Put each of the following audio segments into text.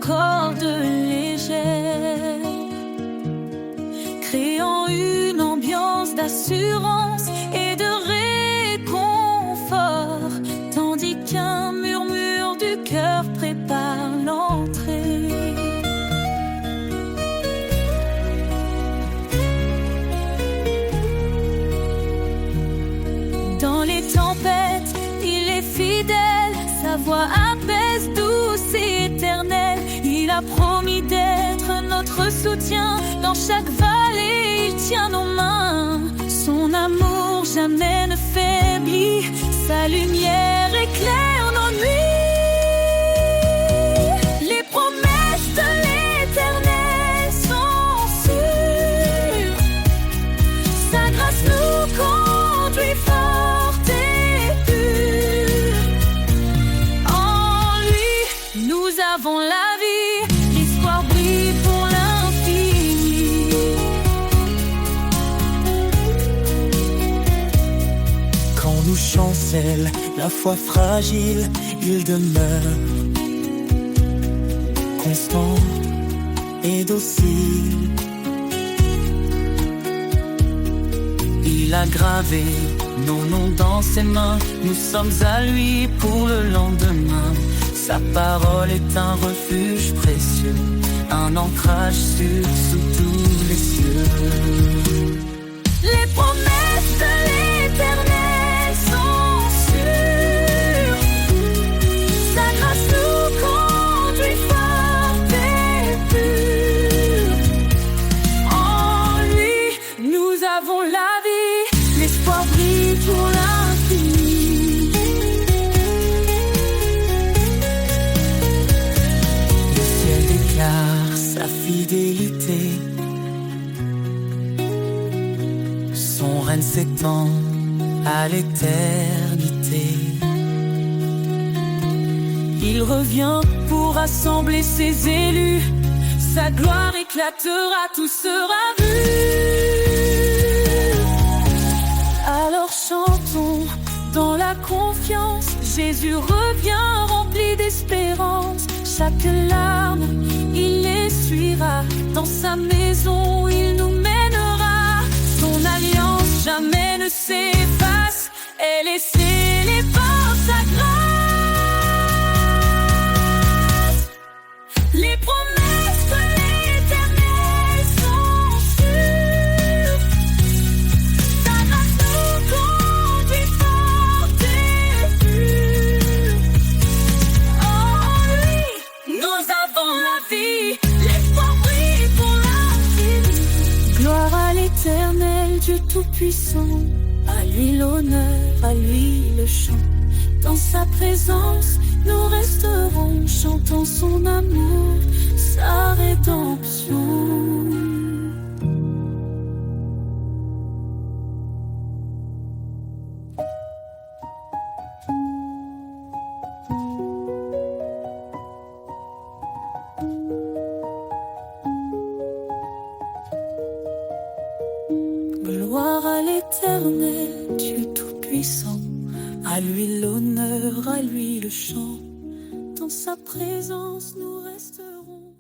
corde légère, créant une ambiance d'assurance et de réconfort, tandis qu'un murmure du cœur prépare l'entrée. Dans les tempêtes, il est fidèle, sa voix apaise, douce et éternelle. Il a promis d'être notre soutien dans chaque vallée, il tient nos mains. Son amour jamais ne faiblit, sa lumière éclaire nos nuits. Les promesses de l'Éternel sont sûres, sa grâce nous conduit fort et pur. En lui, nous avons la vie, l'espoir brille pour l'infini. Quand nous chancelle la foi fragile, il demeure constant et docile. Il a gravé nos noms dans ses mains, nous sommes à lui pour le lendemain. Sa parole est un refuge précieux, un ancrage sûr sous tous les cieux. Les promesses de l'Éternel sont sûres, sa grâce nous conduit fort et pur. En lui, nous avons la vie, l'espoir brille pour l'infini. Le ciel déclare sa fidélité, son règne s'étend à l'éternité. Il revient pour rassembler ses élus, sa gloire éclatera, tout sera vu. Alors chantons dans la confiance, Jésus revient rempli d'espérance. Chaque larme, il essuiera, dans sa maison il nous mènera. Son alliance jamais ne s'efface, elle est scellée par sa grâce. Les promesses de l'Éternel sont sûres, sa grâce nous conduit fort et pur. En lui, nous avons la vie, l'espoir brille pour l'infini. Gloire à l'Éternel, Dieu Tout-Puissant, à lui l'honneur, à lui le chant. Dans sa présence, nous resterons, chantant son amour, sa rédemption. Gloire à l'Éternel, Dieu Tout-Puissant, à lui l'honneur, à lui le chant. Dans sa présence, nous resterons.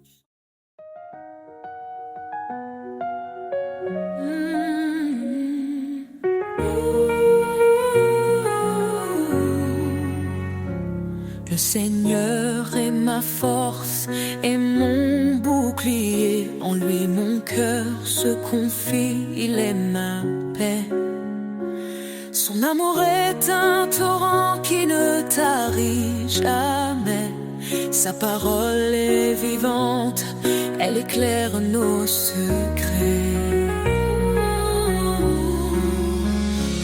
Le Seigneur est ma force et mon bouclier. En lui mon cœur se confie, il est ma paix. Son amour est un torrent qui ne tarit jamais. Sa parole est vivante, elle éclaire nos secrets.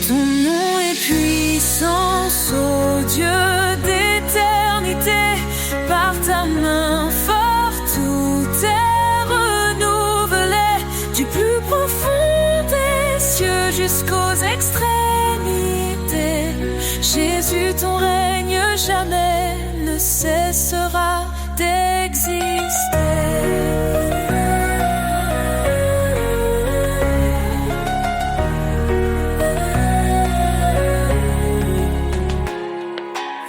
Ton nom est puissance, ô Dieu d'éternité. Par ta main forte, tout est renouvelé. Du plus profond des cieux jusqu'aux extrémités. Jésus, ton règne jamais ne cessera d'exister.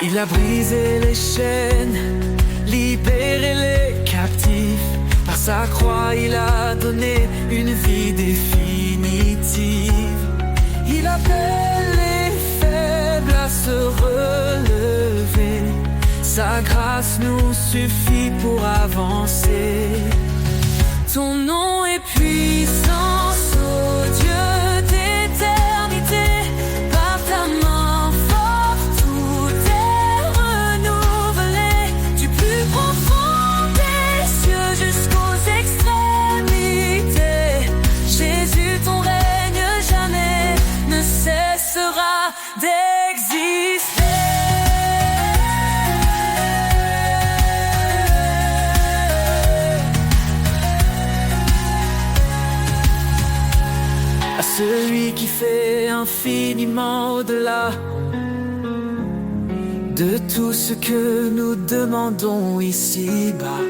Il a brisé les chaînes, libéré les captifs. sa croix, il a donné une vie définitive. Il appelle les faibles à se relever. Sa grâce nous suffit pour avancer. Ton nom est puissance, ô Dieu d'éternité. Par ta main forte, tout est renouvelé. Du plus profond des cieux jusqu'aux extrémités. Jésus, ton règne jamais ne cessera d'exister. À celui qui fait infiniment au-delà de tout ce que nous demandons ici-bas.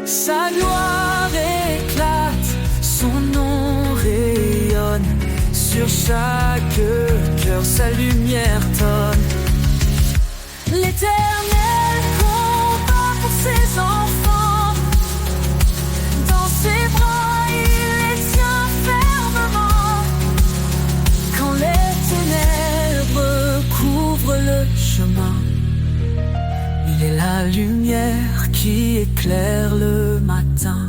Sa gloire éclate, son nom rayonne. Sur chaque cœur, sa lumière tonne. L'Éternel combat pour ses enfants. Dans ses bras, il les tient fermement. Quand les ténèbres couvrent le chemin, il est la lumière qui éclaire le matin.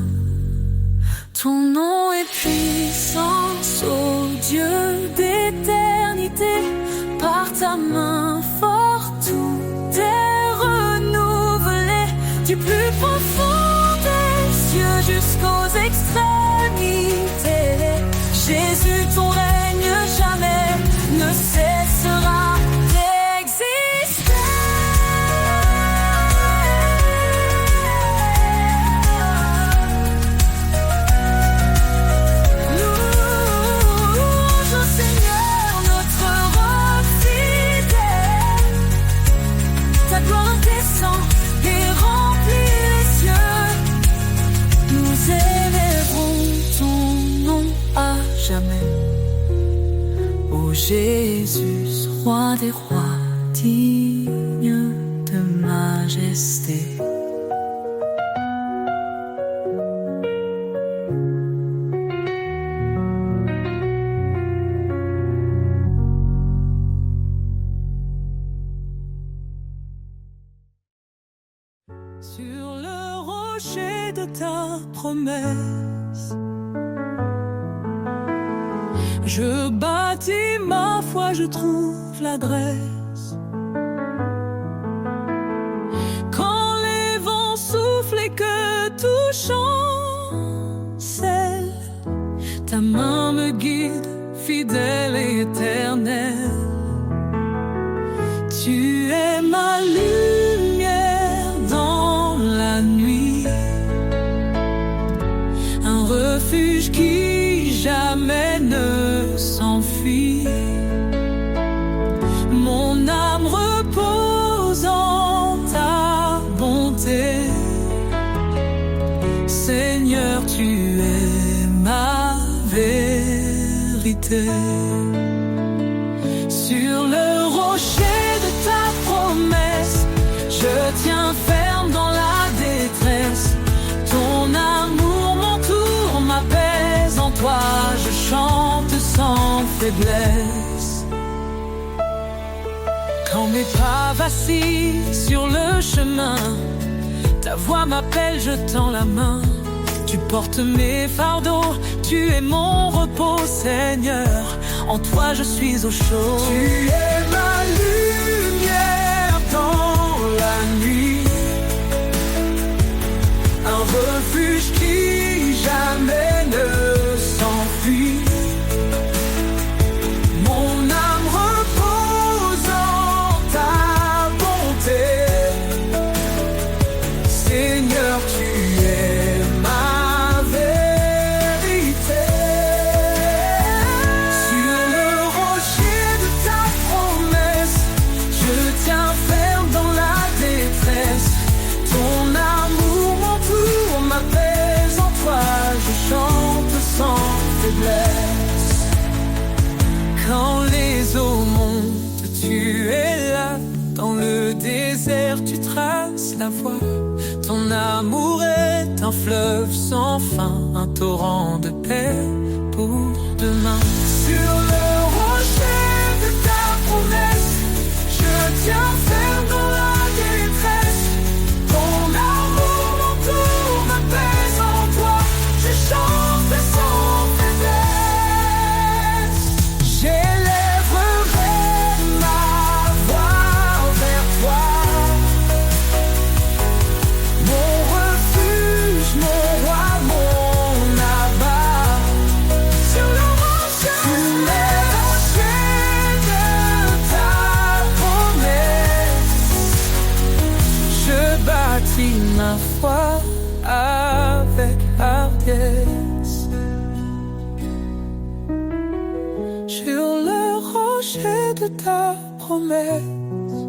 Ton nom est puissance, ô Dieu d'éternité. Par ta main forte, tout est renouvelé. Du plus profond des cieux jusqu'aux extrémités. Jésus, ton règne jamais ne cessera d'exister. Louange au Seigneur, notre roi fidèle. Ta gloire descend et remplit les cieux. Nous élèverons ton nom à jamais. Ô Jésus, roi des rois, digne de majesté. Sur le rocher de ta promesse, je bâtis ma foi, je trouve l'adresse. Quand les vents soufflent et que tout chancelle, ta main me guide, fidèle et éternelle. Tu es ma lumière dans la nuit, un refuge qui jamais ne s'enfuit. Mon âme repose en ta bonté. Seigneur, tu es ma vérité. Sur le rocher de ta promesse, je tiens ferme dans la détresse. Ton amour m'entoure, m'apaise. En toi je chante sans faiblesse. Quand mes pas vacillent sur le chemin, ta voix m'appelle, je tends la main. Tu portes mes fardeaux, tu es mon repos, Seigneur. En toi je suis au chaud. Tu es ma lumière dans la nuit, un refuge qui jamais ne s'enfuit. Mon âme repose en ta bonté. Seigneur, tu es ma vérité. Sur le rocher de ta promesse, je tiens ferme dans la détresse. Ton amour m'entoure, m'apaise. En toi je chante sans faiblesse. Quand les eaux montent, tu es là. Dans le désert, tu traces la voie. Ton amour est un fleuve sans fin, un torrent de paix pour demain. Sur le rocher de ta promesse, je tiens ferme dans la détresse. Ton amour m'entoure, m'apaise en toi, je chante sans faiblesse. J'élèverai ma voix vers toi, mon refuge, mon roi, mon abat. Sur le rocher de ta promesse, je bâtis ma foi avec hardiesse. Sur le rocher de ta promesse,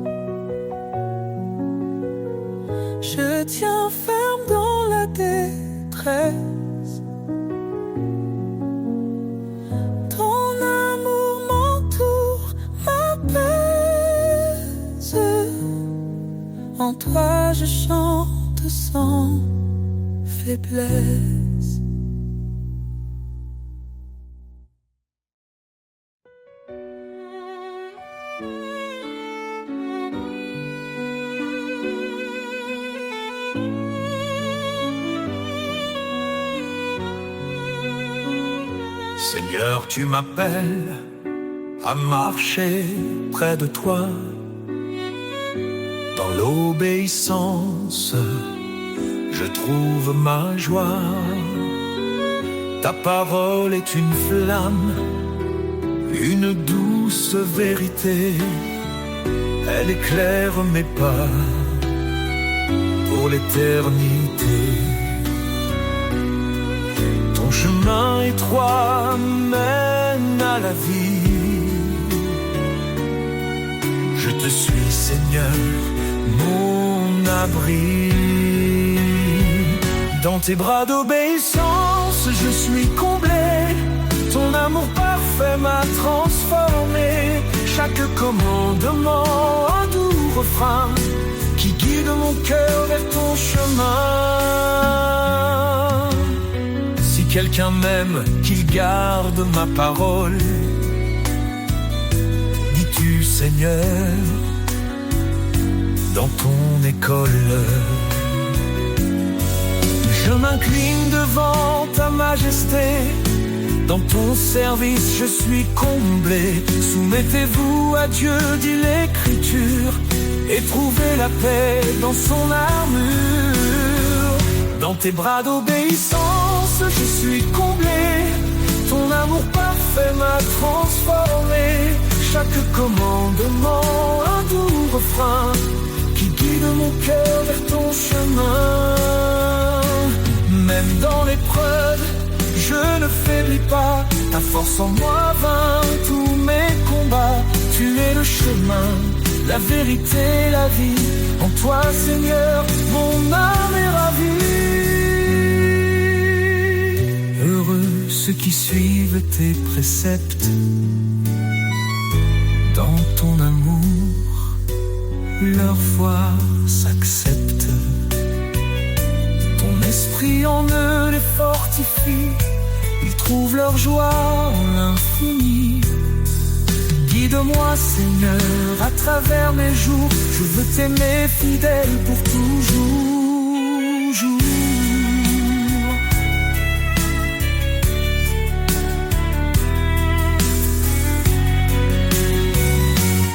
je tiens ferme dans la détresse. Ton amour m'entoure, m'apaise. En toi je chante sans faiblesse. Seigneur, tu m'appelles à marcher près de toi. Dans l'obéissance, je trouve ma joie. Ta parole est une flamme, une douce vérité. Elle éclaire mes pas pour l'éternité. Ton chemin étroit mène à la vie. Je te suis, Seigneur, mon abri. Dans tes bras d'obéissance, je suis comblé. Ton amour parfait m'a transformé. Chaque commandement, un doux refrain qui guide mon cœur vers ton chemin. Si quelqu'un m'aime, qu'il garde ma parole. Dis-tu, Seigneur, dans ton école. Je m'incline devant ta majesté. Dans ton service je suis comblé. Soumettez-vous à Dieu, dit l'Écriture, et trouvez la paix dans son armure. Dans tes bras d'obéissance je suis comblé. Ton amour parfait m'a transformé. Chaque commandement, un doux refrain qui guide mon cœur vers ton chemin. Même dans l'épreuve, je ne faiblis pas. Ta force en moi vainc tous mes combats. Tu es le chemin, la vérité, la vie. En toi, Seigneur, mon âme est ravie. Heureux ceux qui suivent tes préceptes. Dans ton amour, leur foi s'accepte. Ton esprit en eux les fortifie. Ils trouvent leur joie en l'infini. Guide-moi, Seigneur, à travers mes jours. Je veux t'aimer fidèle pour toujours.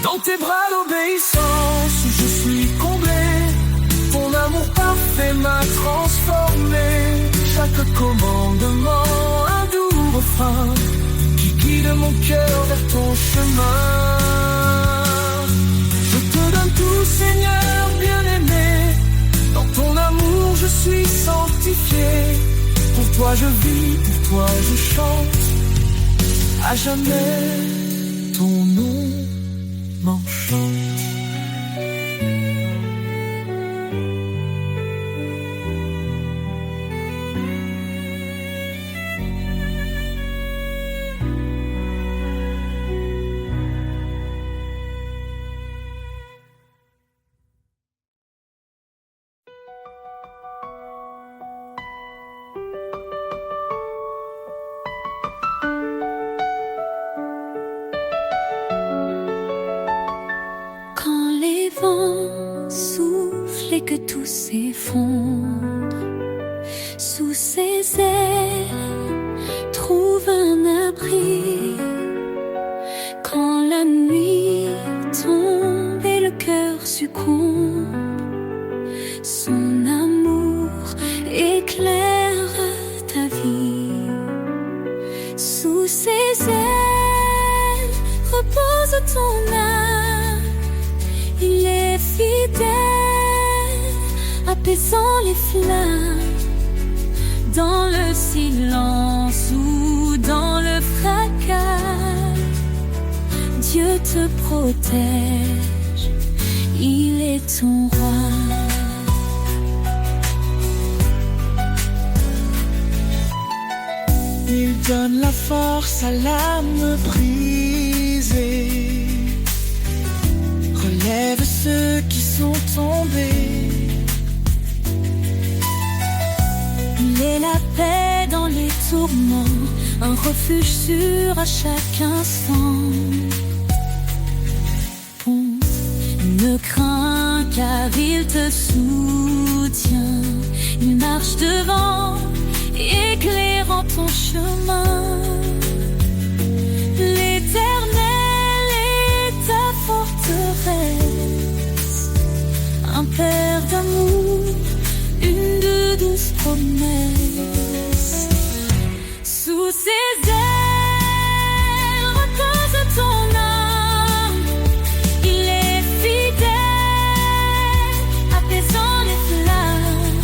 Dans tes bras d'obéissance, je suis comblé. Ton amour parfait m'a transformé. Chaque commandement, un doux refrain qui guide mon cœur vers ton chemin. Je te donne tout, Seigneur bien-aimé. Dans ton amour je suis sanctifié. Pour toi je vis, pour toi je chante. À jamais ton nom m'enchante. s'effondre. Sous ses ailes, trouve un abri. Quand la nuit tombe et le cœur succombe, son amour éclaire ta vie. Sous ses ailes repose ton âme. Il est fidèle, apaisant les flammes. Dans le silence ou dans le fracas, Dieu te protège, il est ton roi. Il donne la force à l'âme brisée, relève ceux qui sont tombés. Il est la paix dans les tourments, un refuge sûr à chaque instant. Bon, ne crains car il te soutient. Il marche devant, éclairant ton chemin. L'Éternel est ta forteresse, un père d'amour, une de douces promesses. Sous ses ailes repose ton âme. Il est fidèle, apaisant les flammes.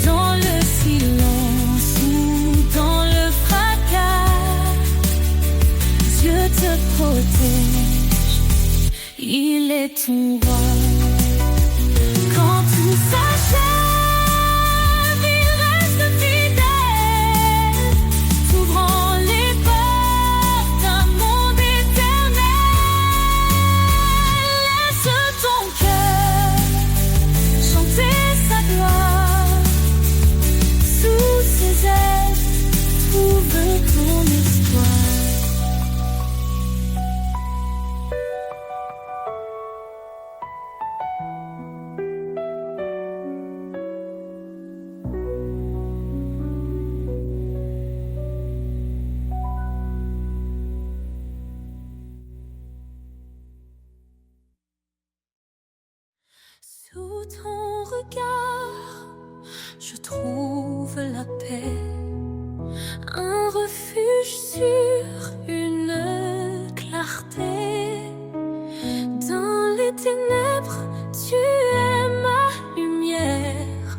Dans le silence ou dans le fracas, Dieu te protège, il est ton roi. Quand tout s'achève, il reste fidèle, t'ouvrant les portes d'un monde éternel. Laisse ton cœur chanter sa gloire. Sous ses ailes, trouve ton espoir. Sous ton regard, je trouve la paix, un refuge sûr, une clarté. Dans les ténèbres, tu es ma lumière,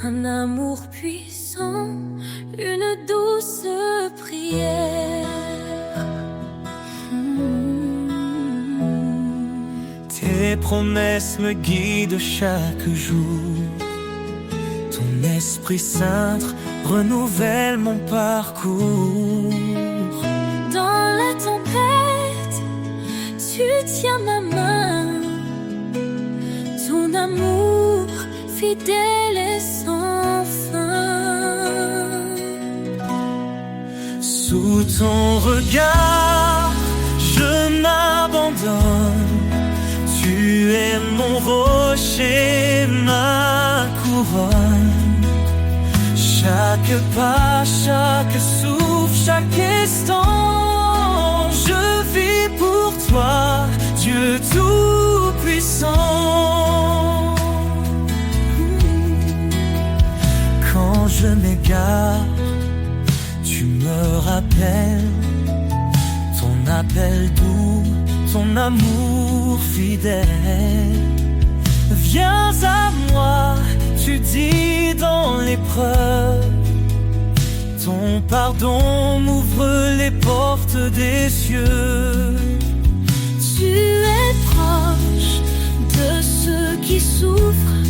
un amour puissant, une douce prière. Tes promesses me guident chaque jour. Ton Esprit Saint renouvelle mon parcours. Dans la tempête, tu tiens ma main. Ton amour fidèle et sans fin. Sous ton regard, je m'abandonne. Tu es mon rocher, ma couronne. Chaque pas, chaque souffle, chaque instant, je vis pour toi, Dieu tout-puissant. Quand je m'égare, tu me rappelles ton appel doux, ton amour fidèle. Viens à moi, tu dis dans l'épreuve. Ton pardon m'ouvre les portes des cieux. Tu es proche de ceux qui souffrent,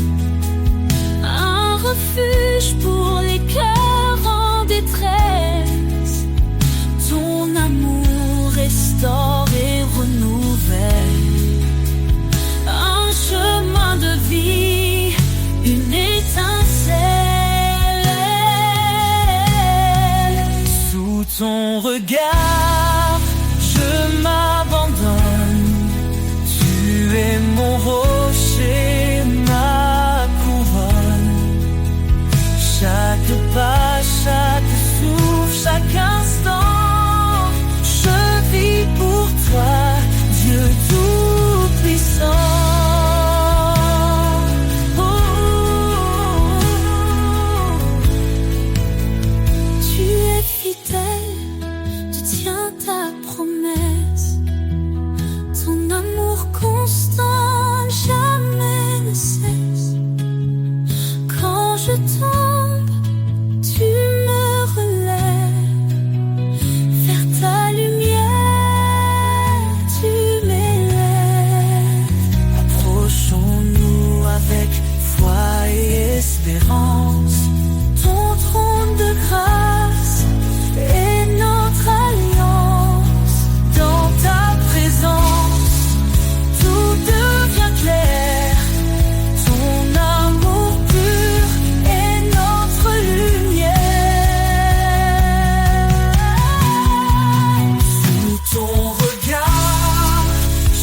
un refuge pour les cœurs en détresse. Ton amour restaure et renouvelle, un chemin de vie, une étincelle. Sous ton regard, je m'abandonne. Tu es mon rocher, ma couronne. Chaque pas, chaque souffle, chaque instant, je vis pour toi, Dieu Tout-Puissant. Tu es fidèle, tu tiens ta promesse. Ton amour constant jamais ne cesse. Quand je tombe, tu me relèves. Vers ta lumière, tu m'élèves. Approchons-nous avec foi et espérance. Ton trône de grâce est notre alliance. Dans ta présence, tout devient clair. Ton amour pur est notre lumière. Sous ton regard,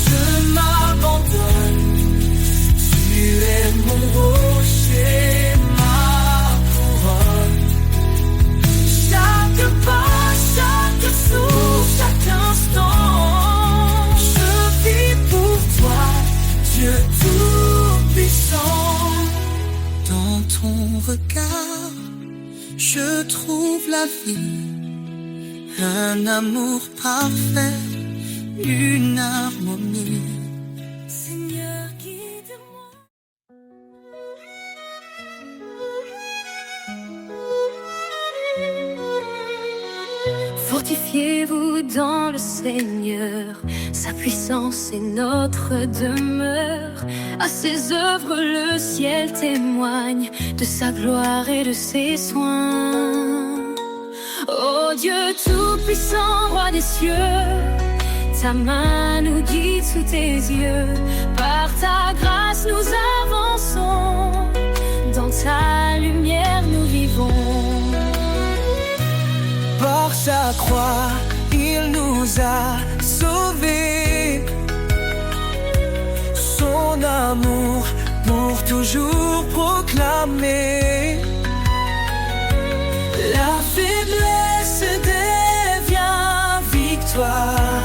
je m'abandonne. Tu es mon rocher, ma couronne. Chaque pas, chaque souffle, chaque instant, je vis pour toi, Dieu Tout-Puissant. Dans ton regard, je trouve la vie, un amour parfait, une harmonie. Seigneur, guide-moi. Fortifiez-vous dans le Seigneur, sa puissance est notre demeure. À ses œuvres le ciel témoigne de sa gloire et de ses soins. Ô Dieu Tout-Puissant, Roi des cieux, ta main nous guide sous tes yeux. Par ta grâce nous avançons, dans ta lumière nous vivons. Par sa croix, il nous a sauvés. Son amour pour toujours proclamer. La faiblesse devient victoire.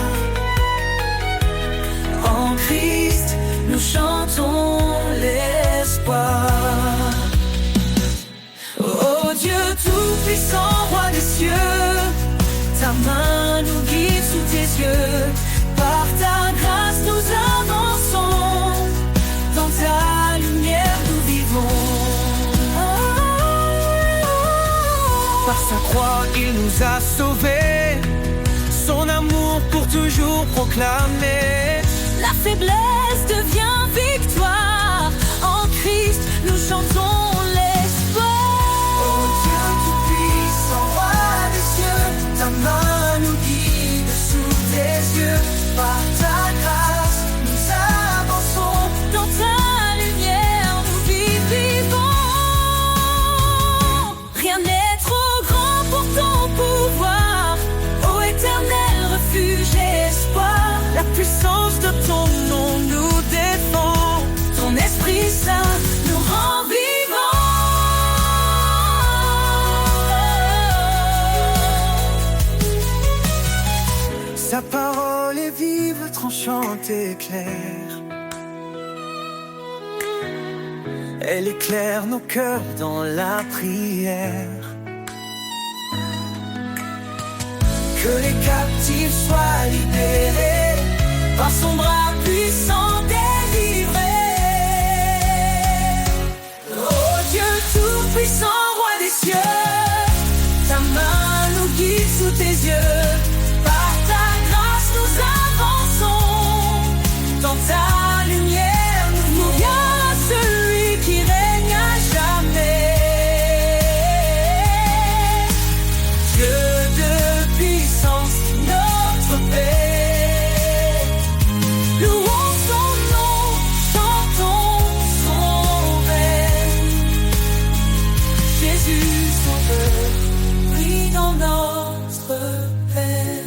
En Christ, nous chantons l'espoir. Oh Dieu Tout-Puissant, Roi des cieux, ta main nous guide sous tes yeux. Par ta grâce nous avançons, dans ta lumière nous vivons. Par sa croix il nous a sauvés, son amour pour toujours proclamé. La faiblesse devient victoire. En Christ, nous chantons l'espoir. Oh Dieu Tout-Puissant, Roi des cieux, ta main nous guide sous tes yeux. Par ta grâce, nous avançons, Dans ta lumière, nous vivons. Rien n'est trop grand pour ton pouvoir. Ô éternel refuge et espoir. la puissance de ton nom nous défend. Ton Esprit Saint nous rend vivants. Sa parole est vive, tranchante et claire. Elle éclaire nos cœurs dans la prière. Que les captifs soient libérés, par son bras puissant délivrés. Oh Dieu Tout-Puissant, Roi des cieux, ta main nous guide sous tes yeux. Par ta grâce nous avançons, dans ta lumière nous vient celui qui règne à jamais. Dieu de puissance, notre paix. Louons son nom, chantons son règne. Jésus sauveur, brille dans notre paix.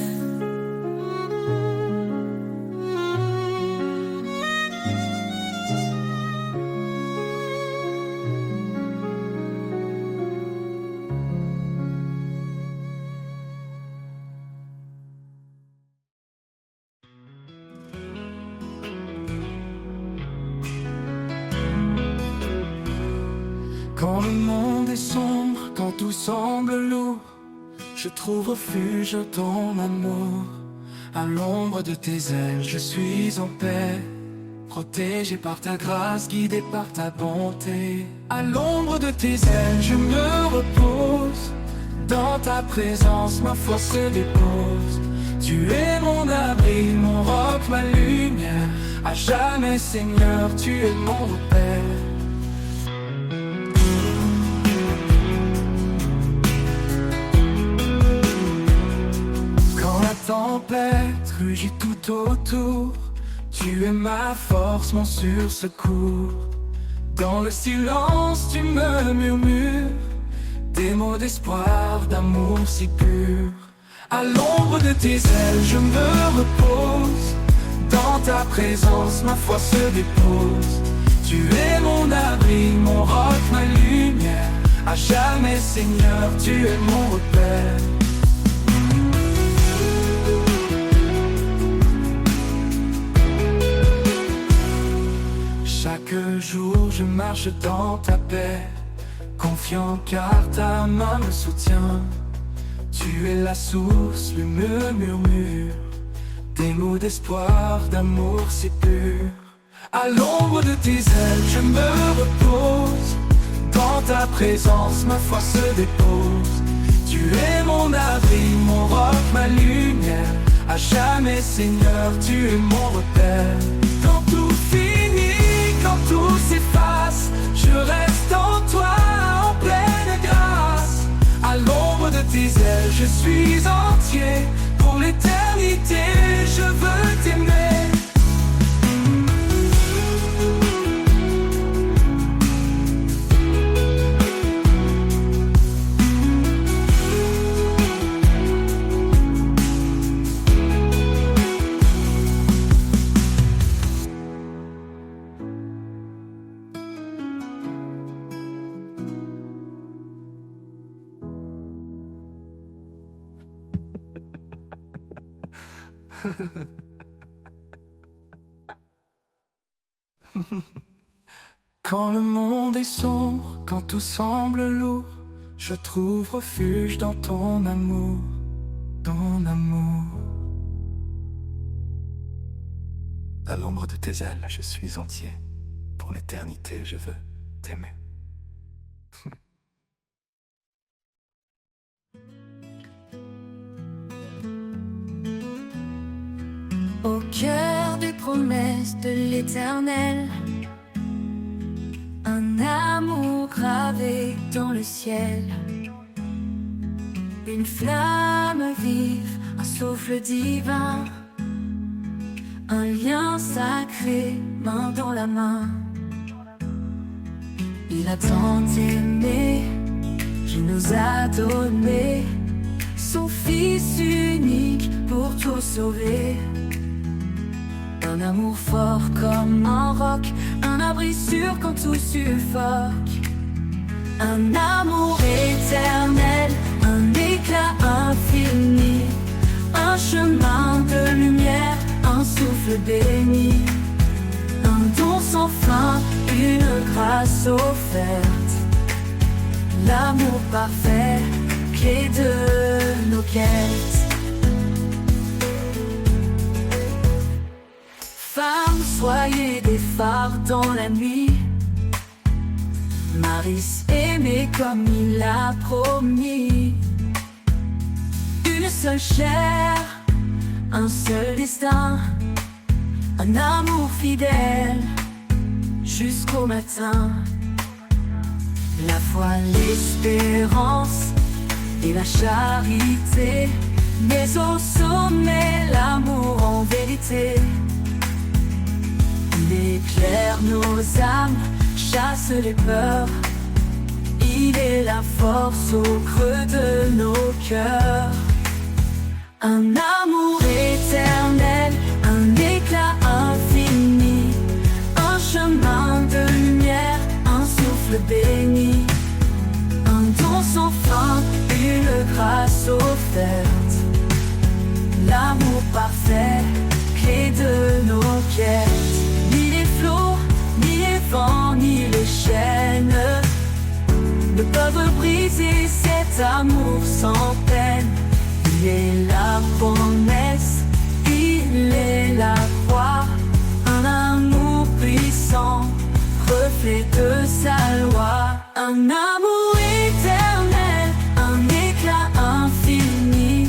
Quand tout semble lourd, je trouve refuge dans ton amour. À l'ombre de tes ailes, je suis en paix, protégé par ta grâce, guidé par ta bonté. À l'ombre de tes ailes, je me repose. Dans ta présence, ma foi se dépose. Tu es mon abri, mon roc, ma lumière. À jamais, Seigneur, tu es mon repère. Quand la tempête rugit tout autour, tu es ma force, mon sûr secours. Dans le silence, tu me murmures des mots d'espoir, d'amour si pur. À l'ombre de tes ailes, je me repose. Dans ta présence, ma foi se dépose. Tu es mon abri, mon roc, ma lumière. À jamais, Seigneur, tu es mon repère. Chaque jour, je marche dans ta paix, confiant car ta main me soutient. Tu es la source, le murmure des mots d'espoir, d'amour si pur. À l'ombre de tes ailes, je me repose. Dans ta présence, ma foi se dépose. Tu es mon abri, mon roc, ma lumière. À jamais, Seigneur, tu es mon repère. Quand tout finit, quand tout s'efface, je reste en toi, en pleine grâce. À l'ombre de tes ailes, je suis entier. Pour l'éternité, je veux t'aimer. Quand le monde est sombre, quand tout semble lourd, je trouve refuge dans ton amour, ton amour. À l'ombre de tes ailes, je suis entier. Pour l'éternité, je veux t'aimer. Au cœur des promesses de l'Éternel, un amour gravé dans le ciel, une flamme vive, un souffle divin, un lien sacré, main dans la main. Il a tant aimé, il nous a donné son Fils unique pour tout sauver. Un amour fort comme un roc, un abri sûr quand tout suffoque. Un amour éternel, un éclat infini, un chemin de lumière, un souffle béni, un don sans fin, une grâce offerte. L'amour parfait, clé de nos quêtes. Femmes, soyez des phares dans la nuit. Maris, aimé comme il l'a promis. Une seule chair, un seul destin, un amour fidèle jusqu'au matin. La foi, l'espérance et la charité, mais au sommet l'amour en vérité. Il éclaire nos âmes, chasse les peurs. Il est la force au creux de nos cœurs. Un amour éternel, un éclat infini, un chemin de lumière, un souffle béni, un don sans fin, une grâce offerte. L'amour parfait, clé de nos quêtes. Ni les flots, ni les vents, ni les chaînes ne peuvent briser cet amour sans peine. Il est la promesse, il est la croix, un amour puissant, reflet de sa loi. Un amour éternel, un éclat infini,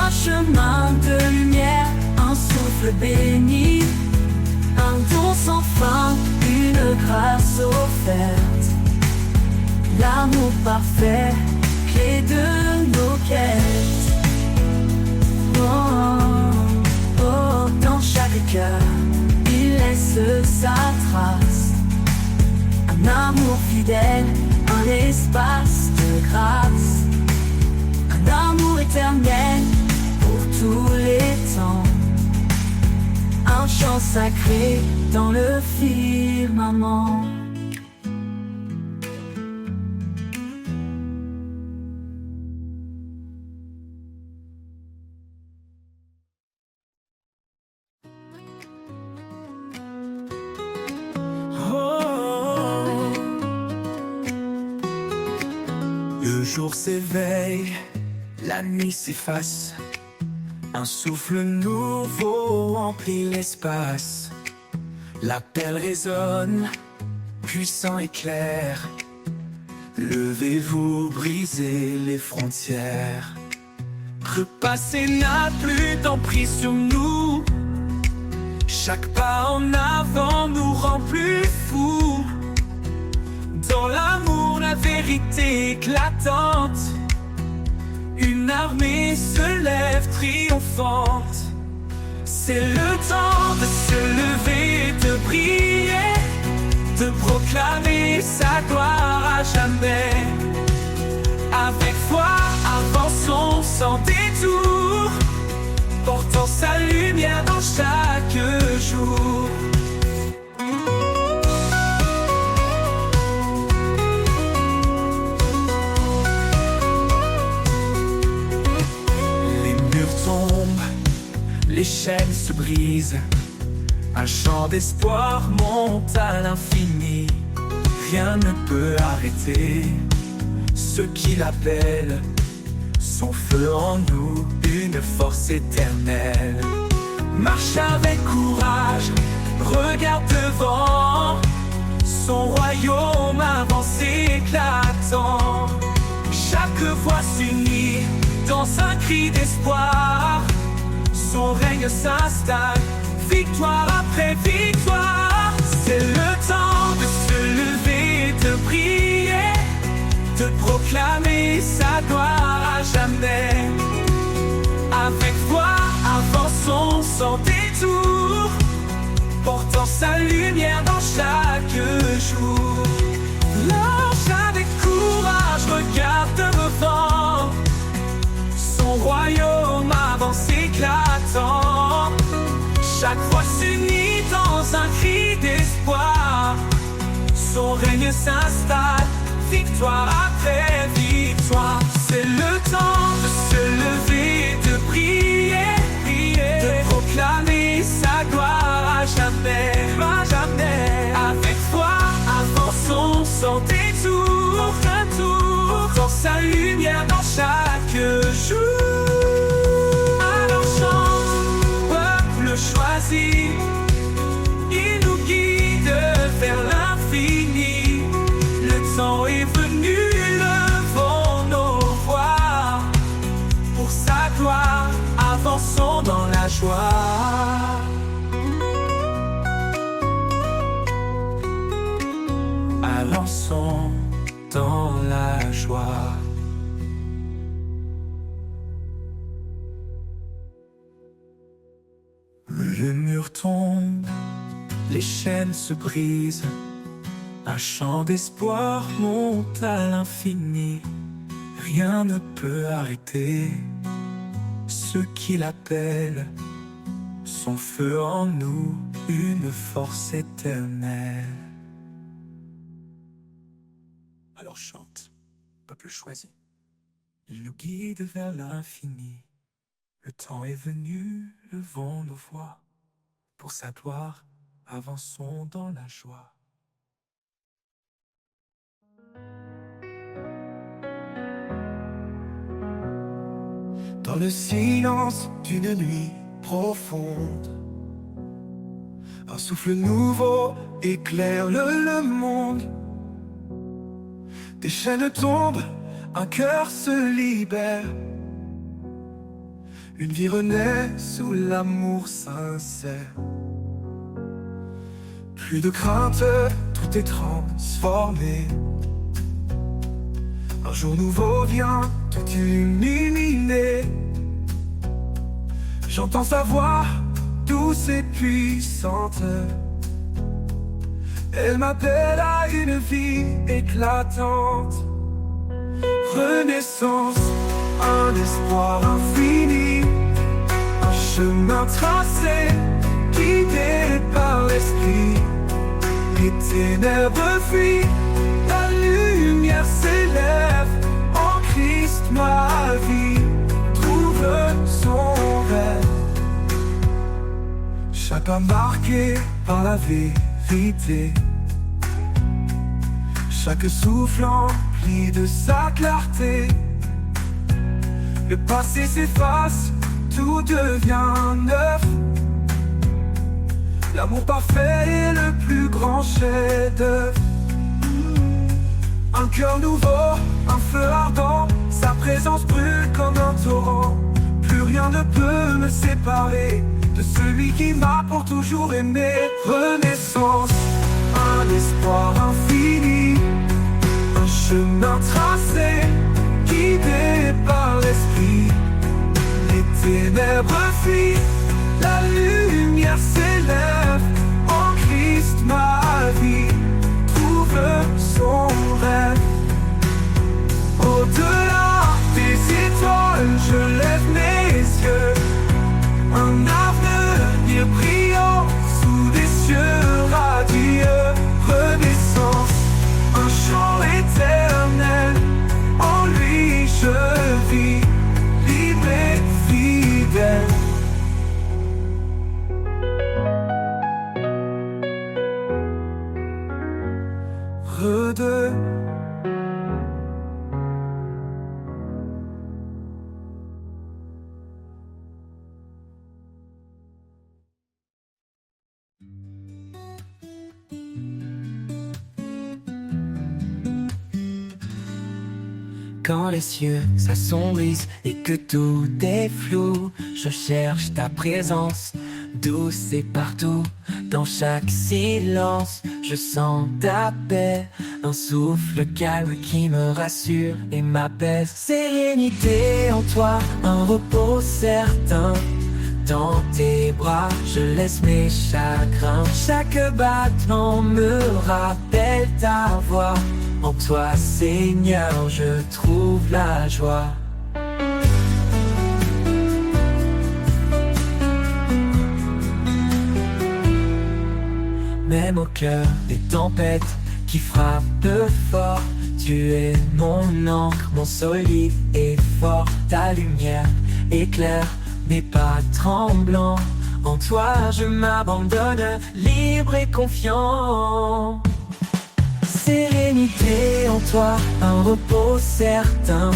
un chemin de lumière, un souffle béni, un don sans fin, une grâce offerte. L'amour parfait, clé de nos quêtes. Oh, oh, dans chaque cœur, il laisse sa trace. Un amour fidèle, un espace de grâce. Un amour éternel pour tous les temps. Un chant sacré dans le firmament. Le jour s'éveille, la nuit s'efface. Un souffle nouveau emplit l'espace. L'appel résonne, puissant et clair. Levez-vous, brisez les frontières. Le passé n'a plus d'emprise sur nous. Chaque pas en avant nous rend plus fous. Dans l'amour, la vérité éclatante, une armée se lève triomphante. C'est le temps de se lever et de prier, de proclamer sa gloire à jamais. Avec foi, avançons sans détour, portant sa lumière dans chaque jour. Les chaînes se brisent, un chant d'espoir monte à l'infini. Rien ne peut arrêter ceux qui l'appellent. Son feu en nous, une force éternelle. Marche avec courage, regarde devant. Son royaume avance éclatant. Chaque voix s'unit dans un cri d'espoir. Son règne s'installe, victoire après victoire. C'est le temps de se lever et de prier, de proclamer sa gloire à jamais. Avec foi, avançons sans détour, portant sa lumière dans chaque jour. Marche avec courage, regarde devant. Son royaume avance éclatant. Chaque fois s'unit dans un cri d'espoir. Son règne s'installe, victoire après victoire. C'est le temps de se lever et de prier, de proclamer sa gloire à jamais, à jamais. Avec foi, avançons sans détour, portant sa lumière dans chaque jour. Choisi, il nous guide vers l'infini. Le temps est venu, levons nos voix. Pour sa gloire, avançons dans la joie. Avançons dans la joie. Le mur tombe, les chaînes se brisent. Un chant d'espoir monte à l'infini. Rien ne peut arrêter ceux qui l'appellent. Son feu en nous, une force éternelle. Alors chante, peuple choisi. Il nous guide vers l'infini. Le temps est venu, levons nos voix. Pour sa gloire, avançons dans la joie. Dans le silence d'une nuit profonde, un souffle nouveau éclaire le monde. Des chaînes tombent, un cœur se libère. Une vie renaît sous l'amour sincère. Plus de crainte, tout est transformé. Un jour nouveau vient tout illuminer. J'entends sa voix douce et puissante. Elle m'appelle à une vie éclatante. Renaissance, un espoir infini, un chemin tracé, guidé par l'esprit. Les ténèbres fuient, la lumière s'élève. En Christ ma vie trouve son rêve. Chaque pas marqué par la vérité, chaque souffle empli de sa clarté. Le passé s'efface, tout devient neuf. L'amour parfait est le plus grand chef-d'œuvre. Un cœur nouveau, un feu ardent, sa présence brûle comme un torrent. Plus rien ne peut me séparer de celui qui m'a pour toujours aimé. Renaissance, un espoir infini, un chemin tracé, guidé par l'esprit. Les ténèbres fuient, la lumière s'élève. En Christ ma vie trouve son rêve. Au-delà des étoiles, je lève mes yeux. Un avenir brillant sous des cieux radieux. Renaissance, un chant éternel. En lui je vis, libre et fidèle. Redeux. Quand les cieux s'assombrissent et que tout est flou, je cherche ta présence, douce et partout. Dans chaque silence, je sens ta paix, un souffle calme qui me rassure et m'apaise. Sérénité en toi, un repos certain. Dans tes bras, je laisse mes chagrins. Chaque battement me rappelle ta voix. En toi, Seigneur, je trouve la joie. Même au cœur des tempêtes qui frappent fort, tu es mon encre, mon solide et fort. Ta lumière éclaire mes pas tremblants. En toi, je m'abandonne, libre et confiant. Sérénité en toi, un repos certain.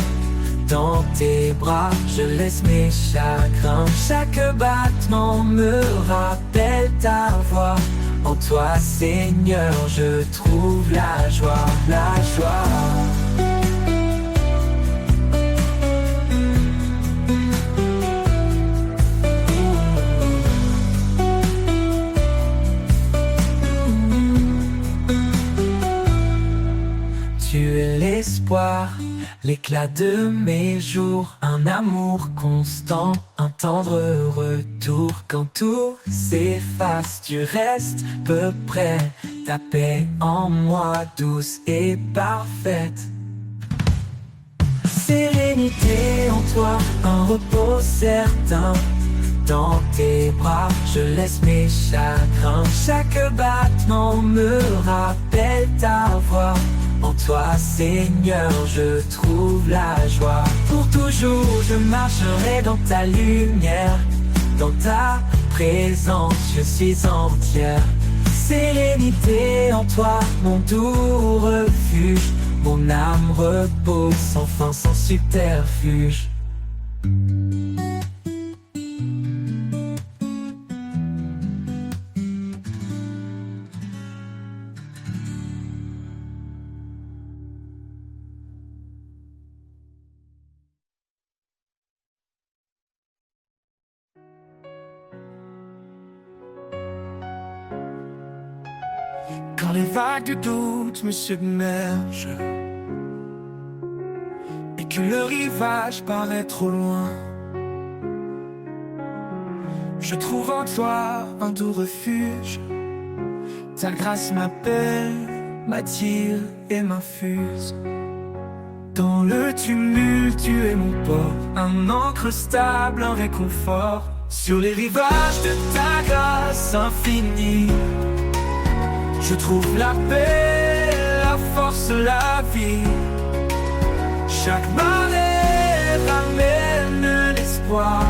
Dans tes bras, je laisse mes chagrins. Chaque battement me rappelle ta voix. En toi, Seigneur, je trouve la joie, la joie. Tu es l'espoir, l'éclat de mes jours, un amour constant, un tendre retour. Quand tout s'efface, tu restes peu près, ta paix en moi douce et parfaite. Sérénité en toi, un repos certain. Dans tes bras, je laisse mes chagrins. Chaque battement me rappelle ta voix. En toi, Seigneur, je trouve la joie. Pour toujours, je marcherai dans ta lumière. Dans ta présence, je suis entière. Sérénité en toi, mon doux refuge. Mon âme repose sans fin, sans subterfuge. Quand les vagues de doute me submergent et que le rivage paraît trop loin, je trouve en toi un doux refuge. Ta grâce m'appelle, m'attire et m'infuse. Dans le tumulte, tu es mon port, un ancre stable, un réconfort. Sur les rivages de ta grâce infinie, je trouve la paix, la force, la vie. Chaque marée ramène l'espoir.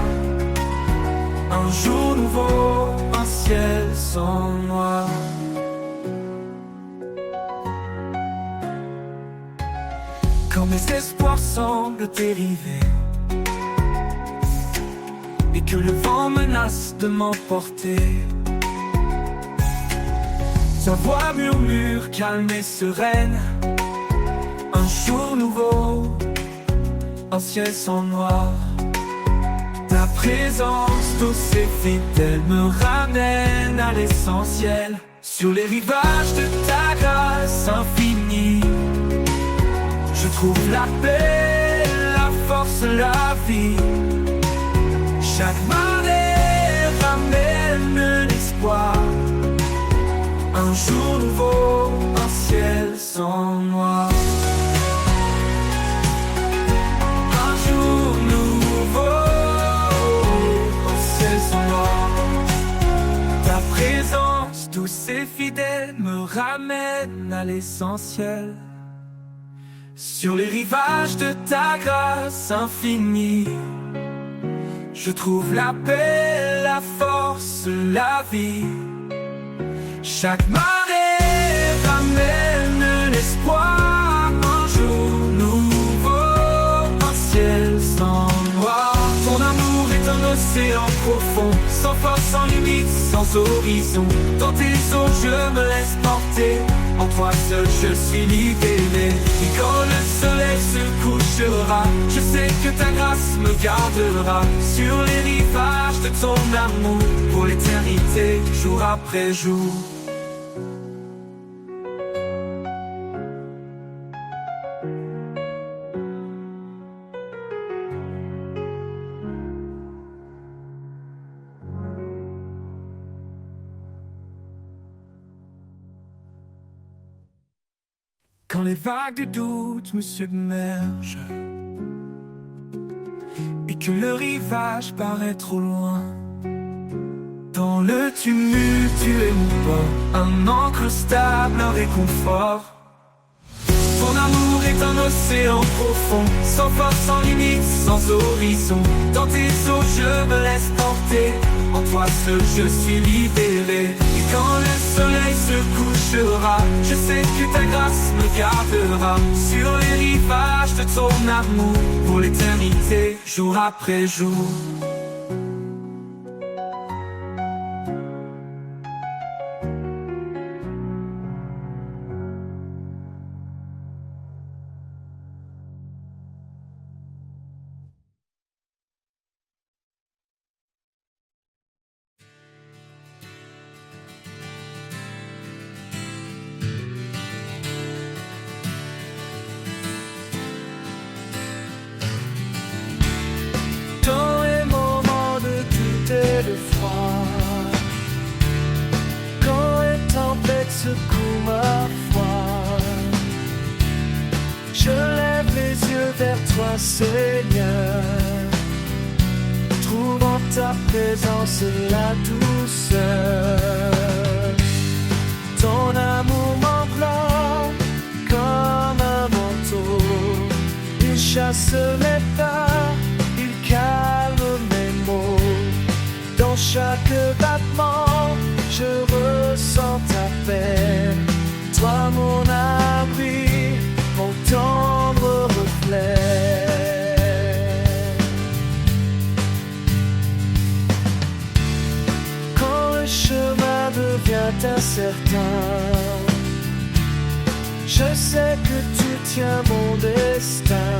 Un jour nouveau, un ciel sans noir. Quand mes espoirs semblent dériver et que le vent menace de m'emporter, sa voix murmure, calme et sereine. Un jour nouveau, un ciel sans noir. Ta présence douce et fidèle me ramène à l'essentiel. Sur les rivages de ta grâce infinie, je trouve la paix, la force, la vie. Chaque marée ramène l'espoir. Un jour nouveau, un ciel sans noir. Un jour nouveau, un ciel sans noir. Ta présence douce et fidèle me ramène à l'essentiel. Sur les rivages de ta grâce infinie, je trouve la paix, la force, la vie. Chaque marée ramène l'espoir. Un jour nouveau, un ciel sans noir. Ton amour est un océan profond, sans force, sans limite, sans horizon. Dans tes eaux je me laisse porter, en toi seul je suis libéré. Et quand le soleil se couchera, je sais que ta grâce me gardera. Sur les rivages de ton amour, pour l'éternité, jour après jour. Quand les vagues de doute me submergent et que le rivage paraît trop loin, dans le tumulte tu es mon port, un ancre stable, un réconfort. Ton amour est un océan profond, sans force, sans limite, sans horizon. Dans tes eaux je me laisse porter, en toi seul je suis libéré. Et quand le soleil se couchera, je sais que ta grâce me gardera. Sur les rivages de ton amour, pour l'éternité, jour après jour. Le froid, quand les tempêtes secouent ma foi, je lève les yeux vers toi, Seigneur, trouve en ta présence la douceur. Ton amour m'enveloppe comme un manteau, il chasse mes peurs, il calme mes maux. Dans chaque battement, je ressens ta paix. Toi mon abri, mon tendre reflet. matin certain. Je sais que tu tiens mon destin.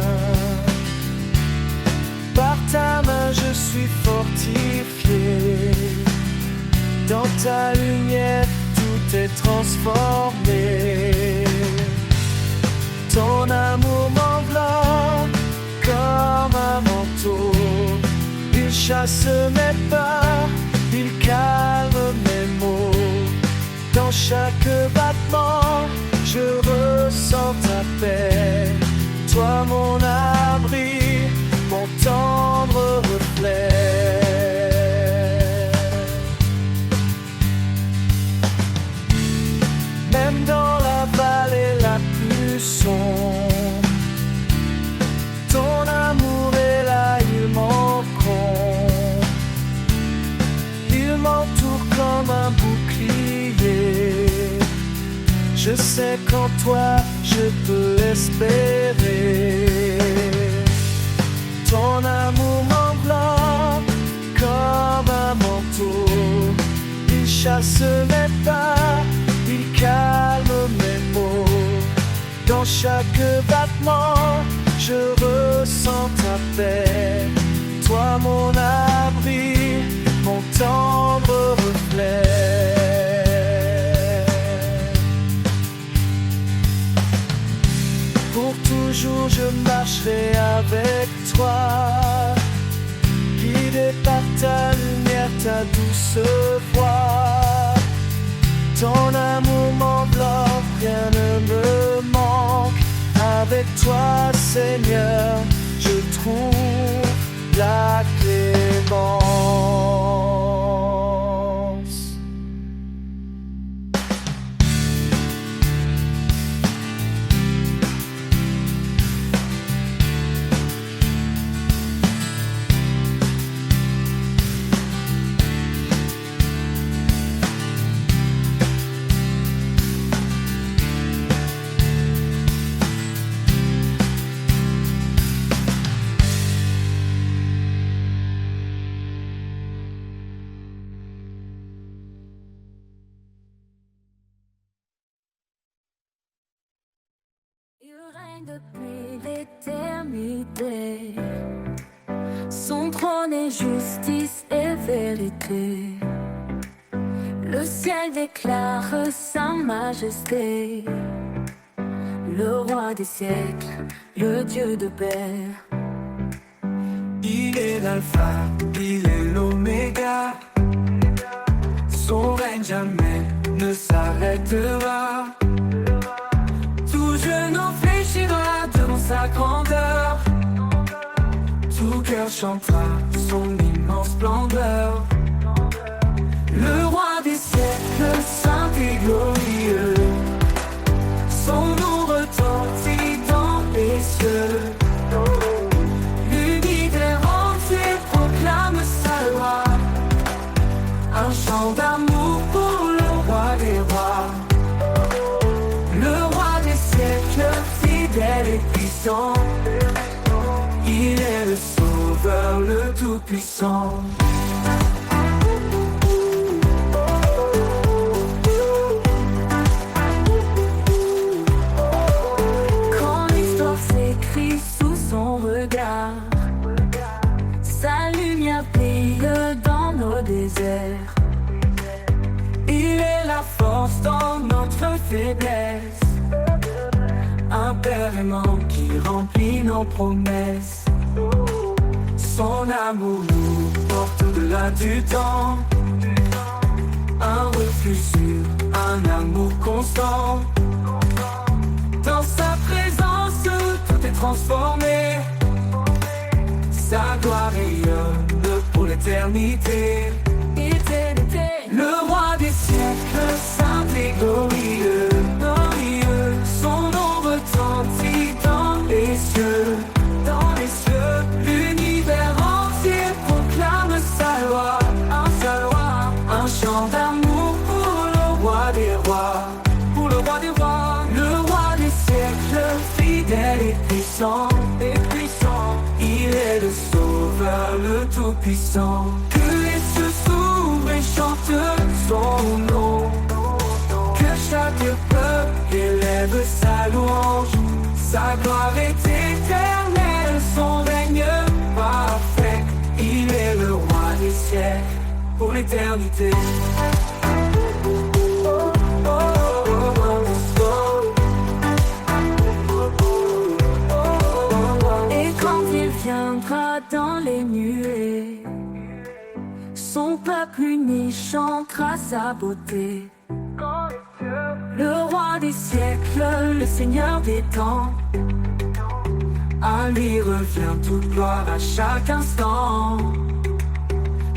Par ta main je suis fortifié. Dans ta lumière tout est transformé. Ton amour m'enveloppe comme un manteau. Il chasse mes peurs, il calme mes maux. Dans chaque battement, je ressens ta paix. Toi mon abri, mon tendre reflet. Même dans la vallée la plus sombre, ton amour est là, il m'encombre. Il m'entoure comme un bouclier. Je sais qu'en toi je peux espérer. Ton amour m'enveloppe comme un manteau. Il chasse mes peurs, il calme mes maux. Dans chaque battement, je ressens ta paix. Toi mon abri, mon tendre reflet. Pour toujours je marcherai avec toi, guidé par ta lumière, ta douce voix. Ton amour m'enveloppe, rien ne me manque. Avec toi, Seigneur, je trouve la clémence. Il règne depuis l'éternité. Son trône est justice et vérité. Le ciel déclare sa majesté. Le roi des siècles, le Dieu de paix. Il est l'alpha, il est l'oméga. Son règne jamais ne s'arrêtera. Tout genou fléchira devant sa grandeur. Tout cœur chantera son immense splendeur. Le roi des siècles, saint et glorieux. Son nom retentit dans les cieux. L'univers entier proclame sa loi. Un chant d'amour pour le roi des rois. Le roi des siècles, fidèle et puissant. Il est le sauveur, le tout-puissant. Quand l'histoire s'écrit sous son regard, sa lumière brille dans nos déserts. Il est la force dans notre faiblesse. Un père aimant qui remplit nos promesses. Son amour nous porte au-delà du temps. Un refuge sûr, un amour constant. Dans sa présence, tout est transformé. Sa gloire rayonne pour l'éternité. Le roi des siècles, saint et glorieux, glorieux. Son nom retentit dans les cieux, dans les cieux. L'univers entier proclame sa loi, un chant d'amour pour le roi des rois, pour le roi des rois. Le roi des siècles, fidèle et puissant, il est le sauveur, le tout-puissant. Que les cieux s'ouvrent et chantent son nom. Sa gloire est éternelle, son règne parfait. Il est le roi des siècles pour l'éternité. Et quand il viendra dans les nuées, son peuple uni chantera sa beauté. Le roi des siècles, le Seigneur des temps, à lui revient toute gloire à chaque instant.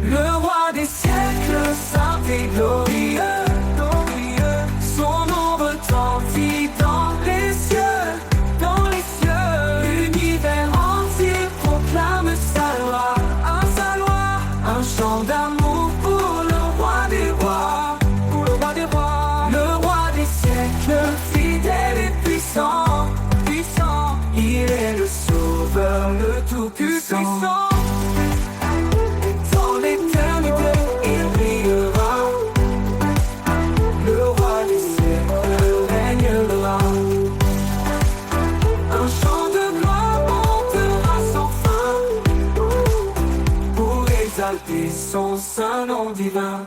Le roi des siècles, saint et glorieux, son nom retentit dans les cieux, dans les cieux. L'univers entier proclame sa loi, un chant d'amour pour le roi des rois, pour le roi des rois. Le roi des siècles, fidèle et puissant, puissant. Il est le sauveur, le tout-puissant. Dans l'éternité, il brillera. Le roi des siècles régnera. Un chant de gloire montera sans fin pour exalter son saint nom divin.